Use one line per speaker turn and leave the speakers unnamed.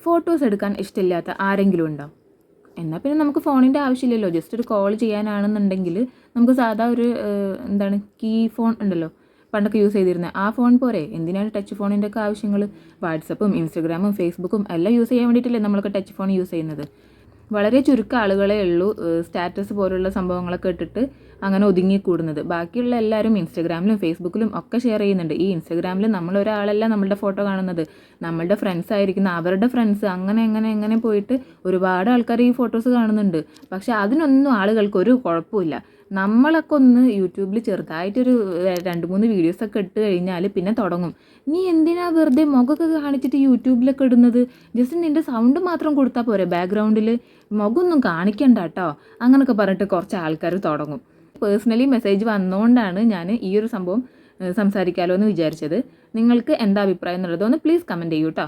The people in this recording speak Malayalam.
ഫോട്ടോസ് എടുക്കാൻ ഇഷ്ടമില്ലാത്ത ആരെങ്കിലും ഉണ്ടോ? എന്നാൽ പിന്നെ നമുക്ക് ഫോണിൻ്റെ ആവശ്യമില്ലല്ലോ. ജസ്റ്റ് ഒരു കോൾ ചെയ്യാനാണെന്നുണ്ടെങ്കിൽ നമുക്ക് സാധാ ഒരു കീ ഫോൺ ഉണ്ടല്ലോ, പണ്ടൊക്കെ യൂസ് ചെയ്തിരുന്നത്, ആ ഫോൺ പോരെ. എന്തിനാണ് ടച്ച് ഫോണിൻ്റെ ഒക്കെ ആവശ്യങ്ങൾ? വാട്സപ്പും ഇൻസ്റ്റഗ്രാമും ഫേസ്ബുക്കും എല്ലാം യൂസ് ചെയ്യാൻ വേണ്ടിയിട്ടല്ലേ നമ്മളൊക്കെ ടച്ച് ഫോൺ യൂസ് ചെയ്യുന്നത്. വളരെ ചുരുക്കം ആളുകളേ ഉള്ളൂ സ്റ്റാറ്റസ് പോലുള്ള സംഭവങ്ങളൊക്കെ ഇട്ടിട്ട് അങ്ങനെ ഒതുങ്ങിക്കൂടുന്നത്. ബാക്കിയുള്ള എല്ലാവരും ഇൻസ്റ്റഗ്രാമിലും ഫേസ്ബുക്കിലും ഒക്കെ ഷെയർ ചെയ്യുന്നുണ്ട്. ഈ ഇൻസ്റ്റഗ്രാമിൽ നമ്മളൊരാളല്ല നമ്മളുടെ ഫോട്ടോ കാണുന്നത്, നമ്മളുടെ ഫ്രണ്ട്സ് ആയിരിക്കുന്ന അവരുടെ ഫ്രണ്ട്സ്, അങ്ങനെ പോയിട്ട് ഒരുപാട് ആൾക്കാർ ഈ ഫോട്ടോസ് കാണുന്നുണ്ട്. പക്ഷെ അതിനൊന്നും ആളുകൾക്ക് ഒരു കുഴപ്പമില്ല. നമ്മളൊക്കെ ഒന്ന് യൂട്യൂബിൽ ചെറുതായിട്ടൊരു 2-3 വീഡിയോസൊക്കെ ഇട്ട് കഴിഞ്ഞാൽ പിന്നെ തുടങ്ങും, നീ എന്തിനാ വെറുതെ മുഖമൊക്കെ കാണിച്ചിട്ട് യൂട്യൂബിലൊക്കെ ഇടുന്നത്? ജസ്റ്റ് നിൻ്റെ സൗണ്ട് മാത്രം കൊടുത്താൽ പോരെ, ബാക്ക്ഗ്രൗണ്ടിൽ മുഖമൊന്നും കാണിക്കണ്ട കേട്ടോ, അങ്ങനെയൊക്കെ പറഞ്ഞിട്ട് കുറച്ച് ആൾക്കാർ തുടങ്ങും. പേഴ്സണലി മെസ്സേജ് വന്നുകൊണ്ടാണ് ഞാൻ ഈ ഒരു സംഭവം സംസാരിക്കാമല്ലോ എന്ന് വിചാരിച്ചത്. നിങ്ങൾക്ക് എന്താ അഭിപ്രായം എന്നുള്ളതൊന്ന് പ്ലീസ് കമൻറ്റ് ചെയ്യൂ കേട്ടോ.